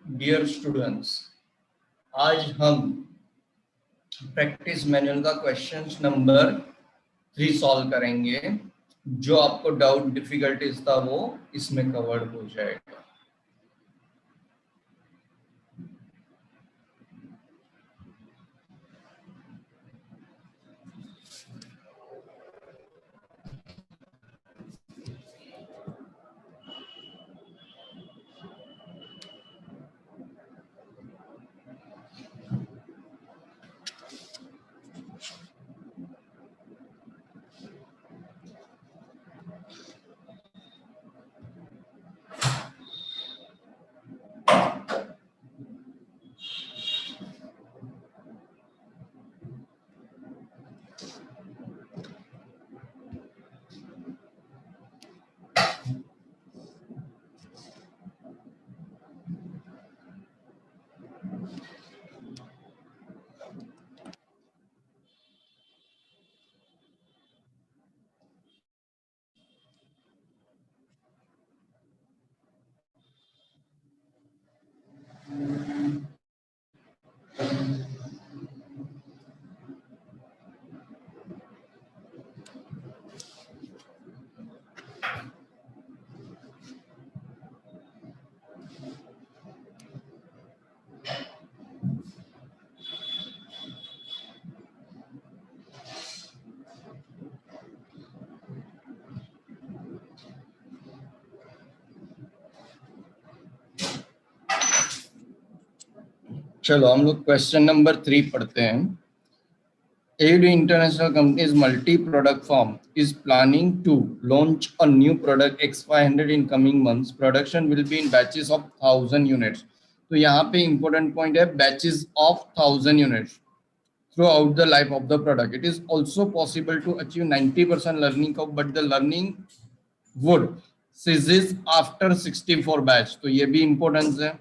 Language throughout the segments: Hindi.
डियर स्टूडेंट्स, आज हम प्रैक्टिस मैनुअल का क्वेश्चन नंबर 3 सॉल्व करेंगे। जो आपको डाउट डिफिकल्टीज था वो इसमें कवर्ड हो जाएगा। चलो हम लोग क्वेश्चन नंबर 3 पढ़ते हैं। AD International Company's multi-product firm is planning to launch a new product X500 in coming months. Production will be in batches of 1000 units. तो यहाँ पे important point है batches of 1000 units throughout the life of the product. It is also possible to achieve 90% learning curve, but the learning would ceases after 64 batch. तो ये भी importance है।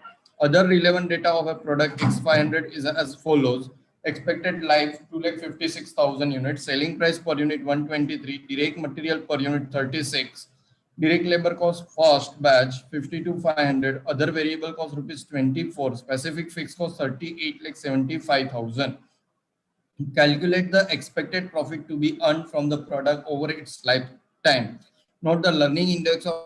Other relevant data of a product X500 is as follows. Expected life 2,56,000 units, selling price per unit 123, direct material per unit 36, direct labor cost first batch 52,500, other variable cost rupees 24, specific fixed cost 38,75,000. Calculate the expected profit to be earned from the product over its lifetime. Note the learning index of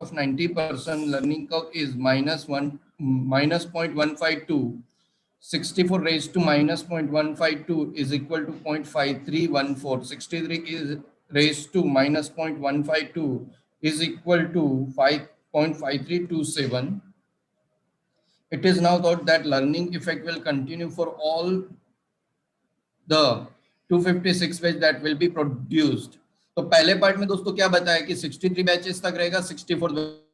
90%, learning curve is minus 0.152. 64 raised to minus 0.152 is equal to 0.5314. 63 is raised to minus 0.152 is equal to 5.5327. It is now thought that learning effect will continue for all the 256 batch that will be produced. तो पहले पार्ट में दोस्तों क्या बताया कि 63 बैचेस तक रहेगा, 64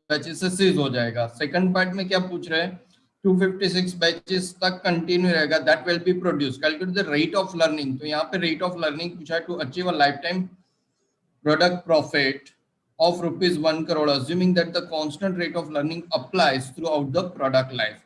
बैचेस से सीज हो जाएगा। सेकंड पार्ट में क्या पूछ रहे हैं, 256 बैचेस तक कंटिन्यू रहेगा, that will be produce. Calculate the rate of learning. तो यहाँ पे रेट ऑफ लर्निंग पूछा है to achieve a life time product profit of rupees 1 crore, assuming that the constant rate of learning applies throughout the product life.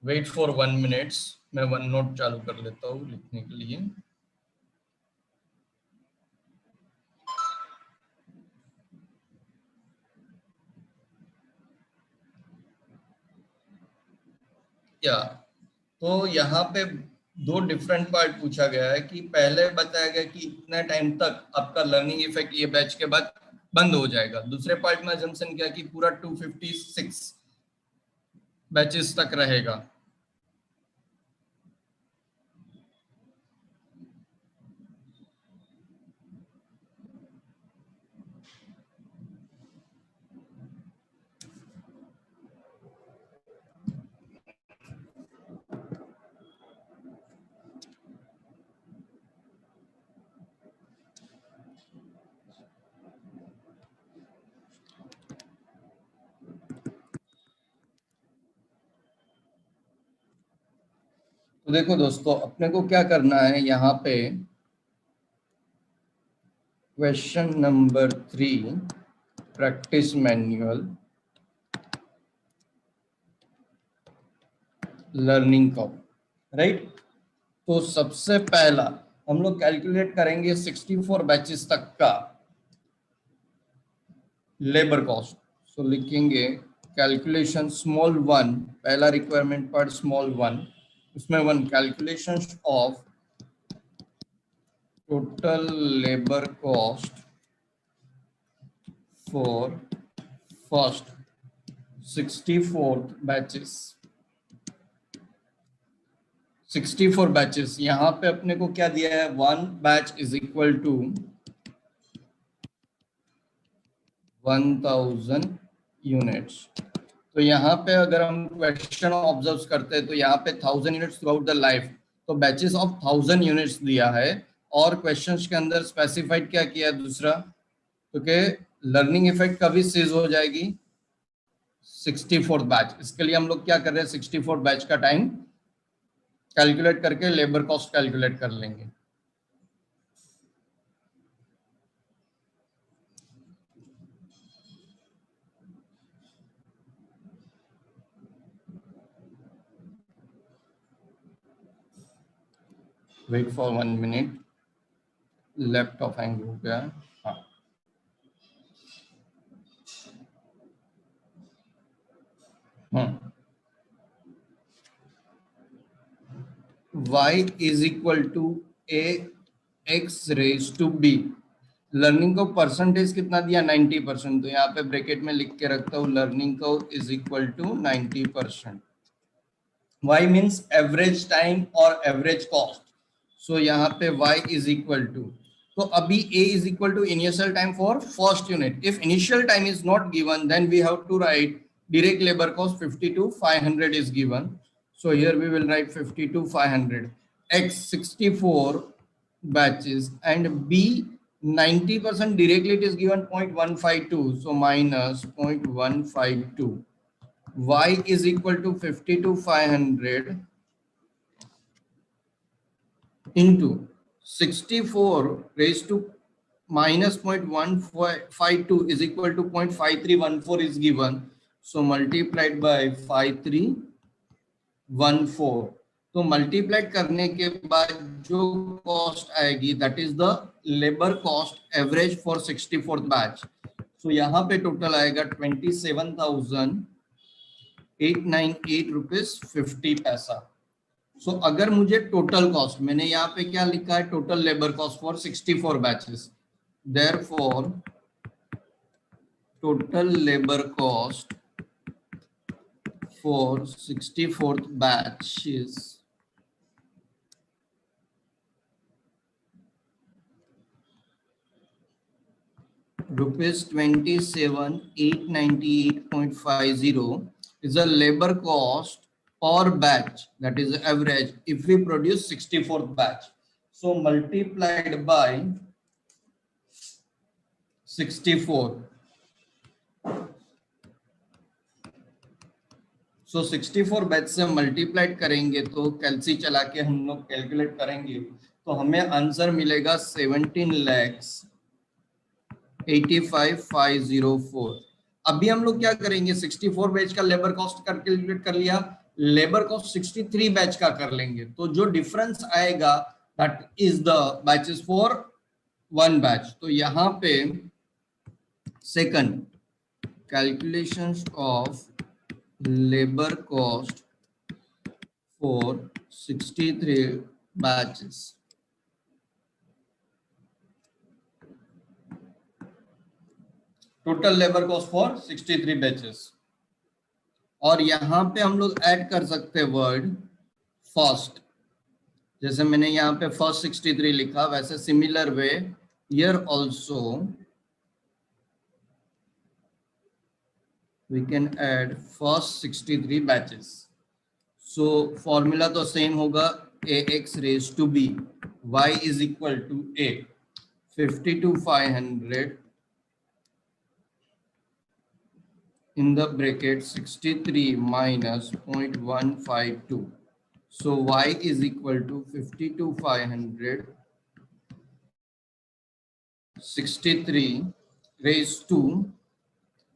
Wait for 1 minutes, मैं वन नोट चालू कर लेता हूँ लिखने के लिए। या तो यहाँ पे दो डिफरेंट पार्ट पूछा गया है कि पहले बताया गया कि इतने टाइम तक आपका लर्निंग इफेक्ट ये बैच के बाद बंद हो जाएगा। दूसरे पार्ट में अजम्पशन किया कि पूरा 256 बैचेस तक रहेगा। तो देखो दोस्तों, अपने को क्या करना है यहाँ पे, question number 3 practice manual learning curve. Right. तो सबसे पहला हम लोग कैलकुलेट करेंगे 64 बैचेस तक का लेबर कॉस्ट। सो लिखेंगे कैलकुलेशन स्मॉल वन, पहला रिक्वायरमेंट पार्ट स्मॉल वन, उसमें one calculation of total labour cost for first 64th batches. 64 batches, यहाँ पे अपने को क्या दिया है, one batch is equal to 1000 units. तो यहाँ पे अगर हम क्वेश्चन ऑब्जर्व करते हैं तो यहाँ पे 1000 units through out the life, तो बैचेस ऑफ 1000 यूनिट्स दिया है। और क्वेश्चंस के अंदर स्पेसिफाइड क्या किया है दूसरा, तो के लर्निंग इफेक्ट कभी सीज हो जाएगी 64th बैच। इसके लिए हम लोग क्या कर रहे हैं, 64th बैच का टाइम कैलकुलेट करके लेबर कॉस्ट कैलकुलेट कर लेंगे। Wait for 1 minute, laptop hang हो गया। हाँ, y is equal to a x raise to b. Learning को परसेंटेज कितना दिया, 90%। तो यहाँ पे ब्रैकेट में लिख के रखता हूँ लर्निंग को is equal to 90%। y means average time और एवरेज कॉस्ट। सो यहाँ पे y इज इक्वल टू, तो अभी a is equal to initial time for first unit. If initial time is not given then we have to write direct labor cost 52,500 is given. So here we will write 52,500 x 64 batches and b 90% directly it is given 0.152, so minus 0.152. Y is equal to 52,500 into 64 raised to minus 0.152 is equal to 0.5314 is given. So multiplied by 5314. तो मल्टीप्लाइड करने के बाद जो कॉस्ट आएगी that is the labour cost average for 64th batch. So यहाँ पे टोटल आएगा 27,898 रुपीज 50 पैसा। सो अगर मुझे टोटल कॉस्ट, मैंने यहाँ पे क्या लिखा है, total labour cost for 64 batches, therefore total labour cost for 64th batches rupees 27,898.50 is a labor cost per batch, that is average if we produce 64th batch. So multiplied by 64. So 64 batch से मल्टीप्लाइड करेंगे तो कैलसी चला के हम लोग कैलकुलेट करेंगे तो हमें आंसर मिलेगा 17,85,504। अभी हम लोग क्या करेंगे, 64 बैच का लेबर कॉस्ट कैलकुलेट कर लिया, लेबर कॉस्ट 63 बैच का कर लेंगे। तो जो डिफरेंस आएगा that is the batches for one batch. तो यहाँ पे second calculations of labor cost for 63 batches. Total labour cost for 63 batches. और यहाँ पे हम लोग ऐड कर सकते हैं वर्ड फर्स्ट, जैसे मैंने यहाँ पे फर्स्ट 63 लिखा, वैसे similar way here also we can add first 63 batches. So formula तो सेम होगा, ax raised to b, y is equal to a 52,500 in the bracket 63 minus 0.152. So y is equal to 52,500 63 raised to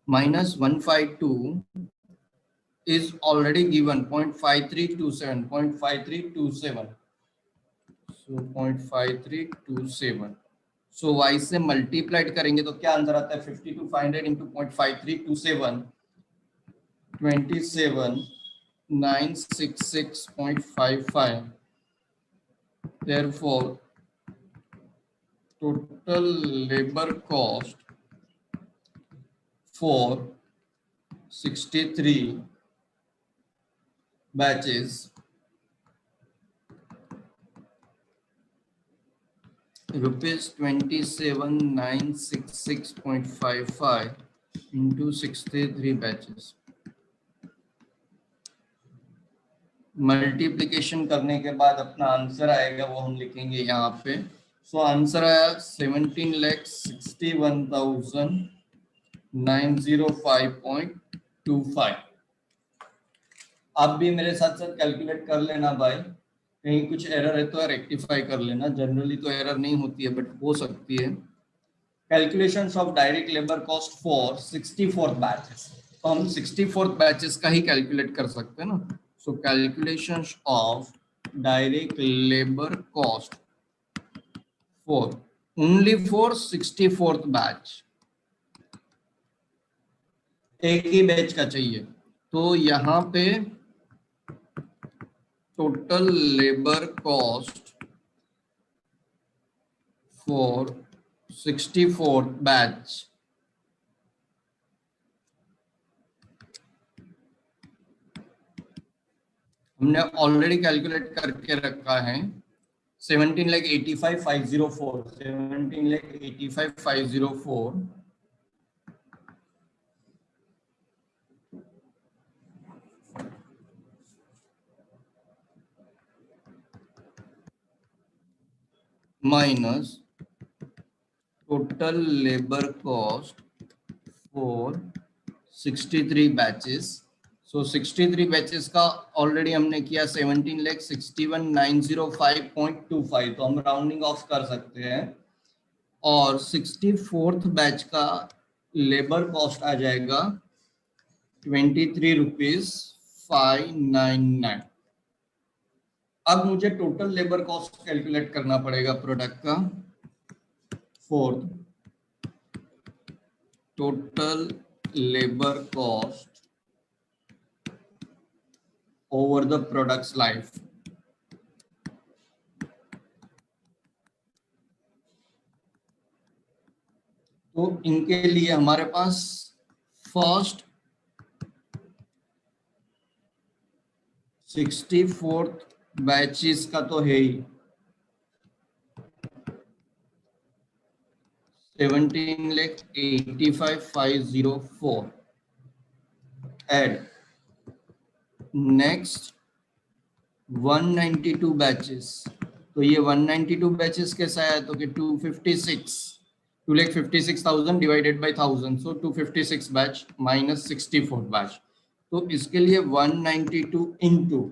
minus 152 is already given 0.5327, 0.5327. So 0.5327. So y से मल्टीप्लाइड करेंगे तो क्या आंसर आता है 52,500 into 0.5327, 27,966.55. Therefore, total labor cost for 63 batches rupees 27,966.55 into 63 batches. Multiplication करने के बाद अपना आंसर आएगा वो हम लिखेंगे यहाँ पे. सो आंसर आया 17,61,905.25. आप भी मेरे साथ साथ कैलकुलेट कर लेना भाई, कहीं कुछ एरर है तो रेक्टिफाई कर लेना. जनरली तो एरर नहीं होती है बट हो सकती है. Calculations of direct labour cost for 64th batches, तो हम 64th बैचेस का ही कैलकुलेट कर सकते हैं ना. So calculations of direct labour cost for only for 64th batch, एक ही बैच का चाहिए. तो यहाँ पे total labour cost for 64th batch हमने ऑलरेडी कैलकुलेट करके रखा है. 17,85,504, 17,85,504 minus total labor cost for 63 batches. So 63 batches का ऑलरेडी हमने किया 17,61,905.25, तो हम राउंडिंग ऑफ कर सकते हैं. और 64th बैच का लेबर कॉस्ट आ जाएगा 23,599. अब मुझे टोटल लेबर कॉस्ट कैलकुलेट करना पड़ेगा प्रोडक्ट का. Fourth, total labour cost over the products life. तो इनके लिए हमारे पास फर्स्ट 64th बैचेस का तो है ही 17,85,504 एड. नेक्स्ट 192 बैचेस, तो ये 192 बैचेस कैसा है तो कि 256,000 divided by 1000, so 256 batch minus 64 batch. तो इसके लिए 192 इंटू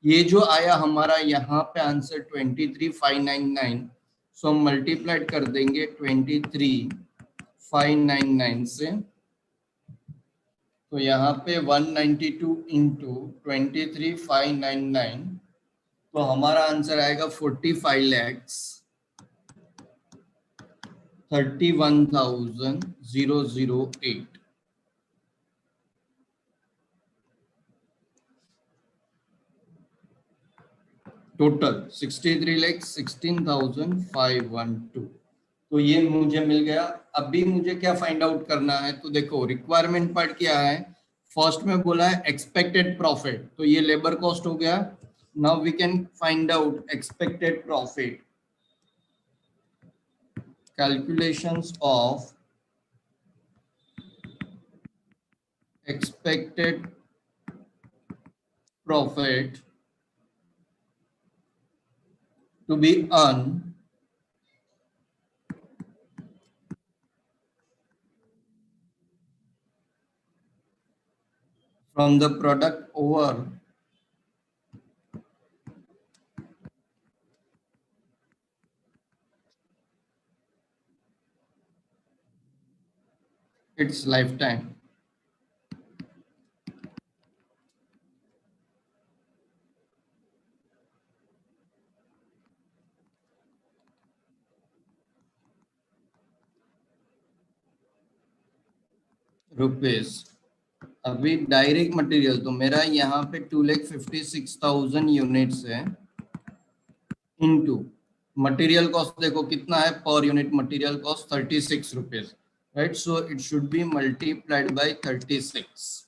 ये जो आया हमारा यहाँ पे आंसर 23,599, सो हम मल्टीप्लाइड कर देंगे 23,599 से. तो यहाँ पे 192 इंटू 23,599, तो हमारा आंसर आएगा 45,31,008. टोटल 63,16,512. तो ये मुझे मिल गया. अभी मुझे क्या फाइंड आउट करना है, तो देखो रिक्वायरमेंट पार्ट क्या है. फर्स्ट में बोला है एक्सपेक्टेड प्रॉफिट, तो ये लेबर कॉस्ट हो गया. Now we can find out expected profit. Calculations of expected profit to be earned from the product over its lifetime. Rupees. अभी डायरेक्ट मटेरियल तो मेरा यहाँ पे 2,56,000 यूनिट्स है, इनटू मटेरियल कॉस्ट देखो कितना है per unit, material cost 36 rupees, right. So it should be multiplied by 36।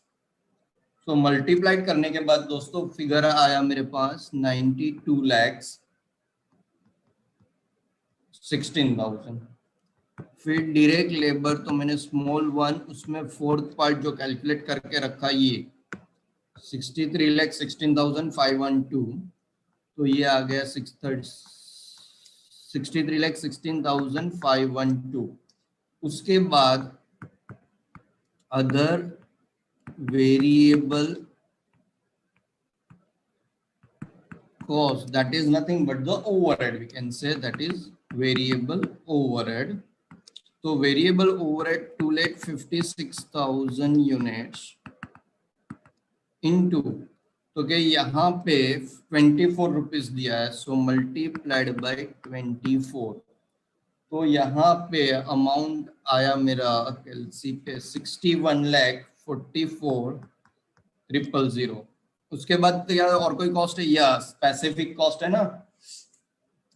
तो मल्टीप्लाइड करने के बाद दोस्तों फिगर आया मेरे पास 92,16,000। फिर डायरेक्ट लेबर तो मैंने स्मॉल वन उसमें फोर्थ पार्ट जो कैलकुलेट करके रखा ये 63,16,512, तो ये आ गया 63,16,512। उसके बाद other variable cost, that is nothing but the overhead, we can say that is variable overhead. तो वेरिएबल ओवरहेड 2,56,000 यूनिट्स इनटू, तो क्या यहाँ पे 24 रुपीज दिया है, सो मल्टीप्लाइड बाय 24। तो यहाँ पे अमाउंट आया मेरा एलसी पे 61,44,000। उसके बाद तो यार और कोई कॉस्ट है या स्पेसिफिक कॉस्ट है ना,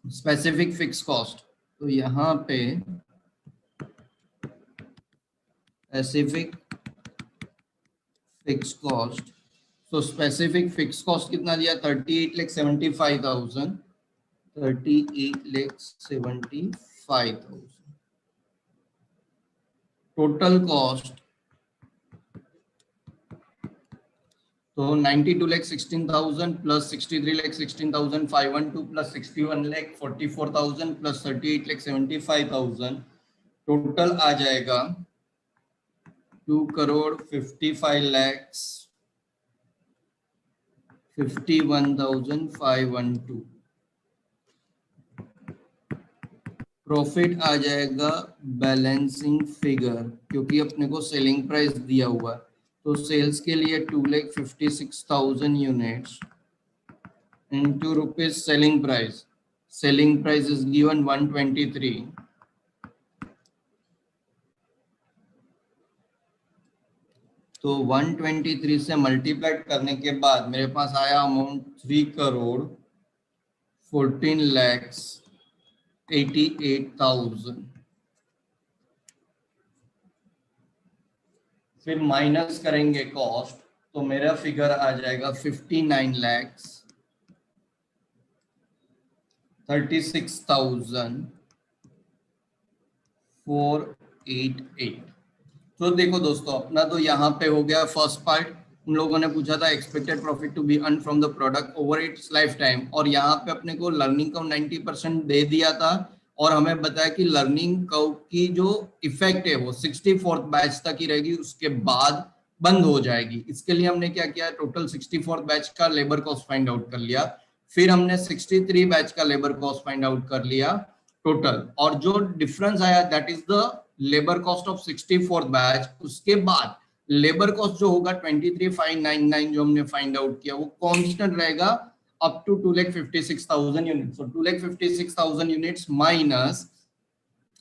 स्पेसिफिक फिक्स कॉस्ट। तो यहाँ पे स्पेसिफिक फिक्स कॉस्ट, तो स्पेसिफिक फिक्स कॉस्ट कितना दिया 38,75,000, 38,75,000। टोटल कॉस्ट तो 92,16,000 प्लस 63,16,512 प्लस 61,44,000 प्लस 38,75,000, टोटल आ जाएगा 2,55,51,512। प्रॉफिट आ जाएगा बैलेंसिंग फिगर, क्योंकि अपने को सेलिंग प्राइस दिया हुआ है, तो सेल्स के लिए 2,56,000 units into rupees selling price, selling price is given 123, तो 123 से मल्टीप्लाइड करने के बाद मेरे पास आया अमाउंट 3,14,88,000। फिर माइनस करेंगे कॉस्ट, तो मेरा फिगर आ जाएगा 59,36,488। तो देखो दोस्तों अपना तो यहाँ पे हो गया फर्स्ट पार्ट। उन लोगों ने पूछा था expected profit to be earn from the product over its life time, और यहाँ पे अपने को लर्निंग कर्व 90% दे दिया था, और हमें बताया कि लर्निंग कर्व की जो इफेक्ट है वो 64th बैच तक ही रहेगी, उसके बाद बंद हो जाएगी। इसके लिए हमने क्या किया, टोटल 64th बैच का लेबर कॉस्ट फाइंड आउट कर लिया, फिर हमने 63 बैच का लेबर कॉस्ट फाइंड आउट कर लिया टोटल, और जो डिफरेंस आया that is the labour cost of 64th batch. उसके बाद लेबर कॉस्ट जो होगा 23,599 जो हमने फाइंड आउट किया वो कांस्टेंट रहेगा up to 2,56,000 units. So 2,56,000 units minus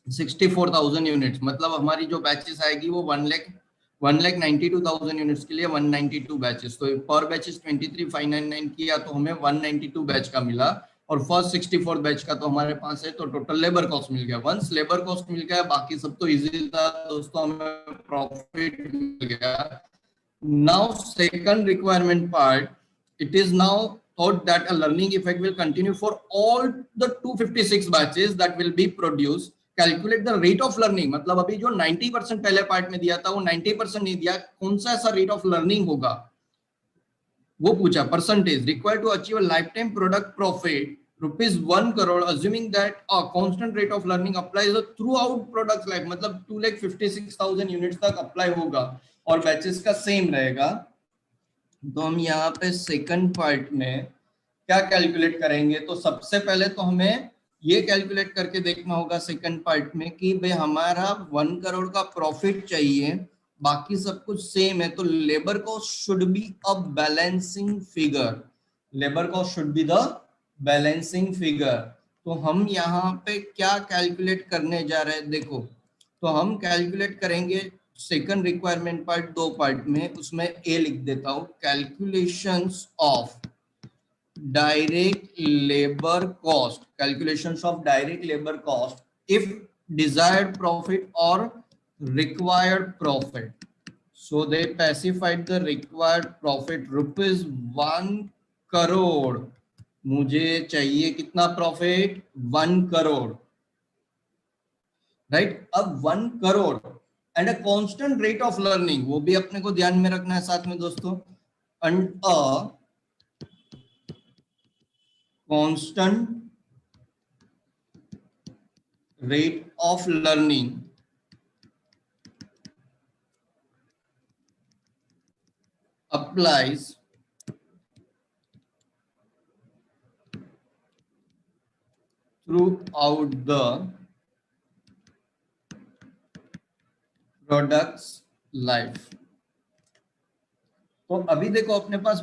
64,000 units, मतलब हमारी जो बैचेस आएगी वो 1,92,000 यूनिट्स के लिए 192 बैचेस। तो पर बैचेस 23,599 किया तो हमें 192 बैच का मिला, और फर्स्ट 64 बैच का तो हमारे पास है, तो टोटल लेबर कॉस्ट मिल गया। वंस लेबर कॉस्ट मिल गया बाकी सब तो इजी था दोस्तों, हमें प्रॉफिट मिल गया। Now second requirement part, it is now thought that a learning effect will continue for all the 256 batches that will be produced. Calculate the rate of learning, मतलब अभी जो 90% पहले पार्ट में दिया था वो 90% नहीं दिया, कौन सा ऐसा रेट ऑफ लर्निंग होगा वो पूछा। Percentage required to achieve a life time product profit ₹1 crore, assuming that a constant rate of learning applies throughout product life, मतलब 2,56,000 यूनिट्स तक अप्लाई होगा और बैचेस का सेम रहेगा। तो हम यहाँ पे सेकंड पार्ट में क्या कैलकुलेट करेंगे, तो सबसे पहले तो हमें ये कैलकुलेट करके देखना होगा सेकंड पार्ट में कि भाई हमारा 1 करोड़ का प्रॉफिट चाहिए, बाकी सब कुछ सेम है, तो labour cost should be a balancing figure, labour cost should be the balancing figure. तो हम यहाँ पे क्या कैलकुलेट करने जा रहे हैं देखो, तो हम कैलकुलेट करेंगे सेकंड रिक्वायरमेंट पार्ट दो पार्ट में, उसमें ए लिख देता हूं, calculations of direct labor cost, calculations of direct labor cost if desired profit or required profit. So they specified the required profit rupees 1 crore. मुझे चाहिए कितना प्रॉफिट? 1 करोड़, राइट? अब 1 crore and a constant rate of learning, वो भी अपने को ध्यान में रखना है साथ में दोस्तों, and a constant rate of learning applies throughout the product's life. तो अभी देखो अपने पास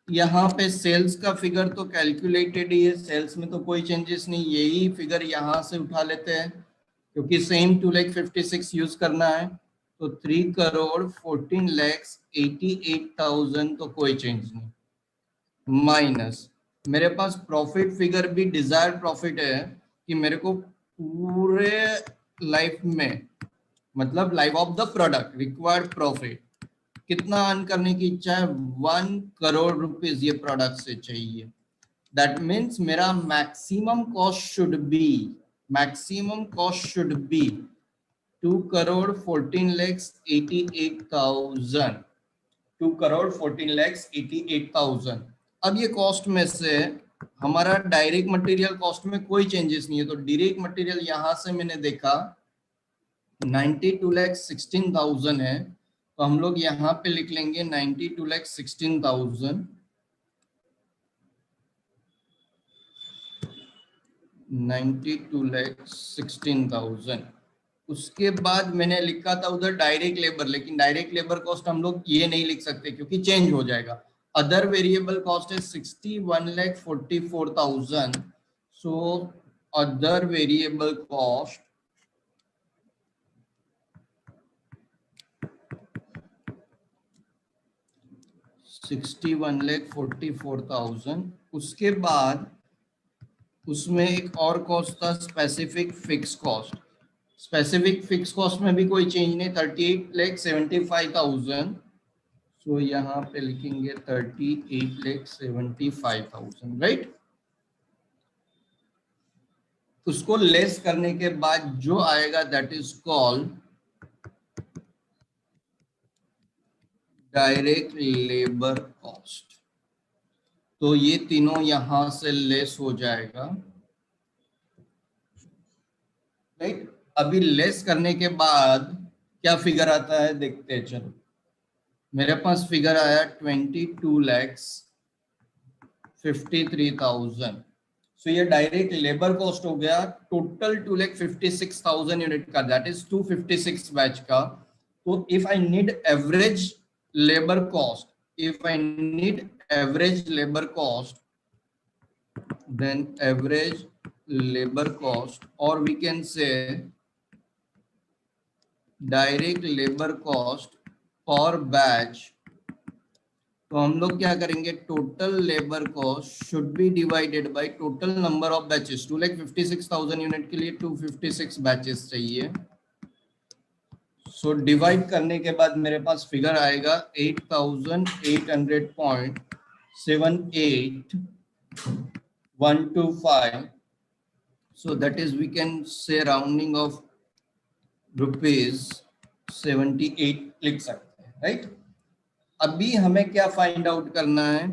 यहाँ पे सेल्स का फिगर तो कैलकुलेटेड ही है, सेल्स में तो कोई चेंजेस नहीं, यही फिगर यहाँ से उठा लेते हैं क्योंकि सेम 2,56,000 यूज करना है, तो 3,14,88,000 तो कोई चेंज नहीं, माइनस मेरे पास प्रॉफिट फिगर भी डिजायर्ड प्रॉफिट है कि मेरे को पूरे लाइफ में, मतलब life of the product required profit कितना अर्न करने की इच्छा है? 1 करोड़ रुपीस ये प्रोडक्ट से चाहिए. दैट मीन्स मेरा मैक्सिमम कॉस्ट शुड बी 2,14,88,000. 2,14,88,000. अब ये कॉस्ट में से हमारा डायरेक्ट मटेरियल कॉस्ट में कोई चेंजेस नहीं है, तो डायरेक्ट मटेरियल यहां से मैंने देखा 92,16,000 है, तो हम लोग यहाँ पे लिख लेंगे 92,16,000. 92,16,000. उसके बाद मैंने लिखा था उधर डायरेक्ट लेबर, लेकिन डायरेक्ट लेबर कॉस्ट हम लोग ये नहीं लिख सकते क्योंकि चेंज हो जाएगा. अदर वेरिएबल कॉस्ट है 61,44,000. So other variable cost 61,44,000. उसके बाद उसमें एक और कॉस्ट था specific fix cost. Specific fix cost में भी कोई चेंज नहीं, 38,75,000. सो यहाँ पे लिखेंगे 38,75,000, राइट? उसको लेस करने के बाद जो आएगा that is called direct labour cost. तो ये तीनों यहां से लेस हो जाएगा, राइट? अभी लेस करने के बाद क्या फिगर आता है देखते हैं. चलो मेरे पास फिगर आया 22,53,000. सो ये डायरेक्ट लेबर कॉस्ट हो गया. टोटल 2,56,000 यूनिट का, दैट इज 256 बैच का. तो if I need average labour cost, then average labor cost, or we can say direct labor cost per batch. तो हम लोग क्या करेंगे, total labour cost should be divided by total number of batches. 2,56,000 unit के लिए 256 बैचेस चाहिए. सो डिवाइड करने के बाद मेरे पास फिगर आएगा 8,800.78,125. So that is, we can say rounding of ₹78 लिख सकते हैं, राइट? अभी हमें क्या फाइंड आउट करना है,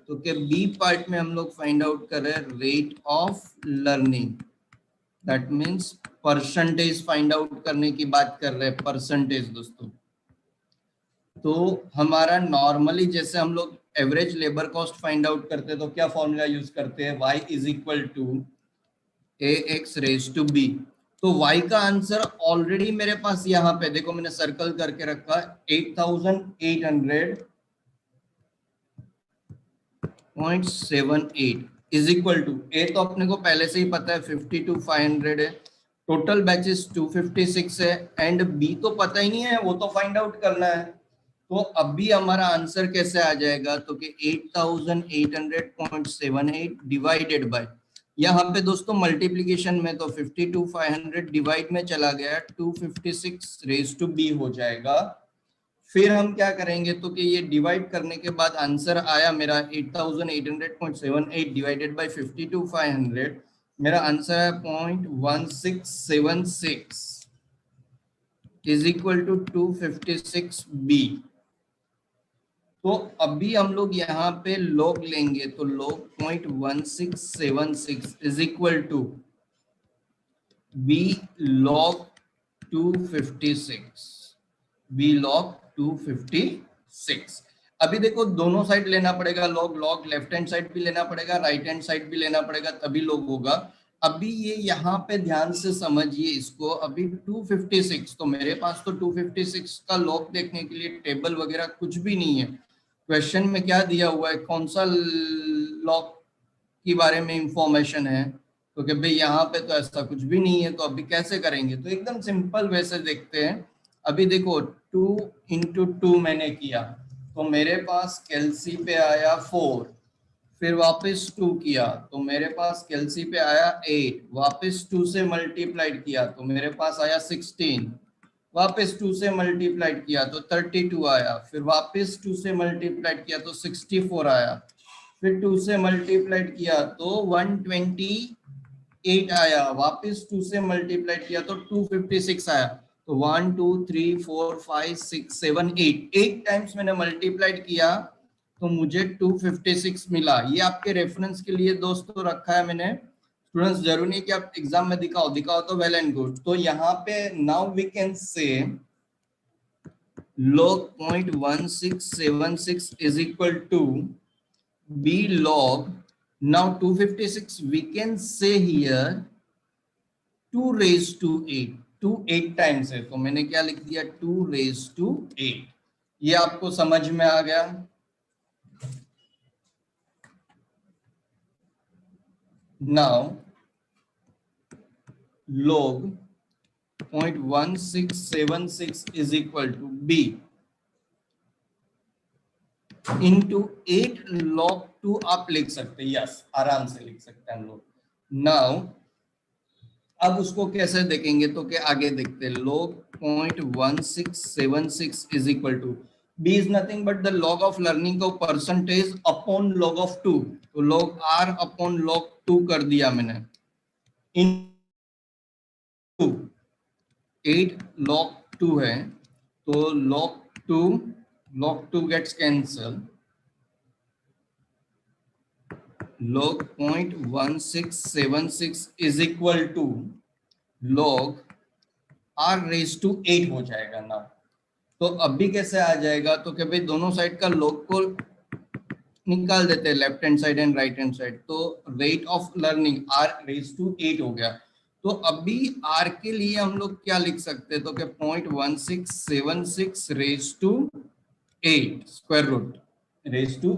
तो क्या बी पार्ट में हम लोग फाइंड आउट कर रहे हैं rate of learning. That means percentage find out करने की बात कर रहे हैं, परसेंटेज दोस्तों. तो हमारा नॉर्मली जैसे हम लोग average labour cost find out करते हैं तो क्या फॉर्मूला यूज करते हैं, y is equal to ax raise to b. तो y का आंसर ऑलरेडी मेरे पास यहाँ पे देखो मैंने सर्कल करके रखा 8,800.78 इज इक्वल टू, ए तो अपने को पहले से ही पता है 52,500 है, टोटल बैचेस 256 है एंड बी तो पता ही नहीं है, वो तो फाइंड आउट करना है। तो अभी हमारा आंसर कैसे आ जाएगा, तो कि 8800.78 डिवाइडेड बाय, यहाँ पे दोस्तों मल्टीप्लीकेशन में तो 52,500 डिवाइड में चला गया, 256 रेज टू बी हो जाएगा। फिर हम क्या करेंगे, तो कि ये डिवाइड करने के बाद आंसर आया मेरा 8800.78 डिवाइडेड बाय 52,500, मेरा आंसर है 0.1676 इज इक्वल टू 256 बी। तो अभी हम लोग यहाँ पे लॉग लेंगे, तो log 0.1676 is equal to b log 256, b log 256। अभी देखो दोनों साइड लेना पड़ेगा log, log left hand side भी लेना पड़ेगा, राइट हैंड साइड भी लेना पड़ेगा, तभी लॉग होगा। अभी ये यहाँ पे ध्यान से समझिए इसको, अभी 256, तो मेरे पास तो 256 का लॉग देखने के लिए टेबल वगैरह कुछ भी नहीं है। क्वेश्चन में क्या दिया हुआ है, कौन सा लॉग के बारे में इंफॉर्मेशन है, तो कि भाई यहाँ पे तो ऐसा कुछ भी नहीं है। तो अभी कैसे करेंगे, तो एकदम सिंपल वे से देखते हैं। अभी देखो 2 इंटू 2 मैंने किया, तो मेरे पास कैलसी पे आया 4, फिर वापस 2 किया तो मेरे पास कैलसी पे आया 8, वापस 2 से मल्टीप्लाइड किया तो मेरे पास आया 16, वापस 2 से मल्टीप्लाइड किया तो 32 आया, फिर वापस 2 से मल्टीप्लाइड किया तो 64 आया, फिर 2 से मल्टीप्लाइड किया तो 128 आया, वापस 2 से मल्टीप्लाइड किया तो 256 आया। तो 1 2 3 4 5 6 7 8 टाइम्स मैंने मल्टीप्लाइड किया तो मुझे 256 मिला। ये आपके रेफरेंस के लिए दोस्तों रखा है मैंने। स्टूडेंट्स जरूरी नहीं कि आप एग्जाम में दिखाओ तो वेल एंड गुड। तो यहाँ पे now we can say log 0.1676 is equal to b log, now 256 we can say here 2 raised to 8, 2 8 times है तो मैंने क्या लिख दिया 2 raised to 8। ये आपको समझ में आ गया। now log 0.1676 is equal to b into 8 log 2 आप लिख सकते हैं, यस आराम से लिख सकते हैं हम लोग। नाउ अब उसको कैसे देखेंगे, तो क्या आगे देखते हैं। log 0.1676 is equal to b is nothing but the log of learning को परसेंटेज अपॉन log of 2, तो log r अपॉन log 2 कर दिया मैंने, इन 8 log 2 है तो log 2 gets cancelled, log 0.1676 is equal to log r raised to 8 हो जाएगा ना। तो अभी कैसे आ जाएगा, तो कि भाई दोनों साइड का log को निकाल देते हैं, left hand side and right hand side, तो rate of learning r raised to 8 हो गया। तो अभी r के लिए हम लोग क्या लिख सकते हैं, तो कि 0.1676 raised to 8 square root raised to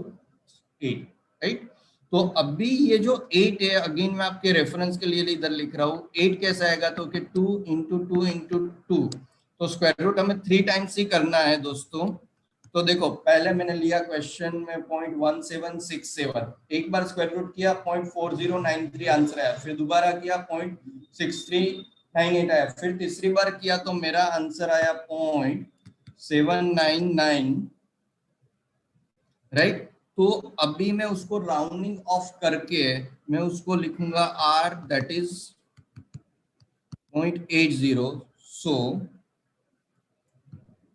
8, right. तो अभी ये जो 8 है, अगेन मैं आपके रेफरेंस के लिए इधर लिख रहा हूँ, 8 कैसे आएगा, तो कि 2 इंटू 2 इंटू 2, तो स्क्वायर रूट हमें 3 टाइम्स ही करना है दोस्तों। तो देखो पहले मैंने लिया क्वेश्चन में 0.1767, एक बार स्क्वायर रूट किया 0.4093 आंसर आया, फिर दोबारा किया 0.6398 आया, फिर तीसरी बार किया तो मेरा आंसर आया 0.799, राइट। तो अभी मैं उसको राउंडिंग ऑफ करके मैं उसको लिखूंगा r that is 0.80, so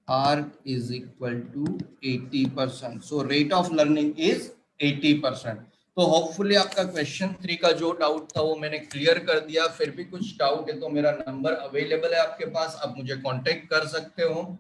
r is equal to 80%, so rate of learning is 80%। तो होपफुली आपका क्वेश्चन 3 का जो डाउट था वो मैंने क्लियर कर दिया। फिर भी कुछ डाउट है तो मेरा नंबर अवेलेबल है आपके पास, आप मुझे कांटेक्ट कर सकते हो।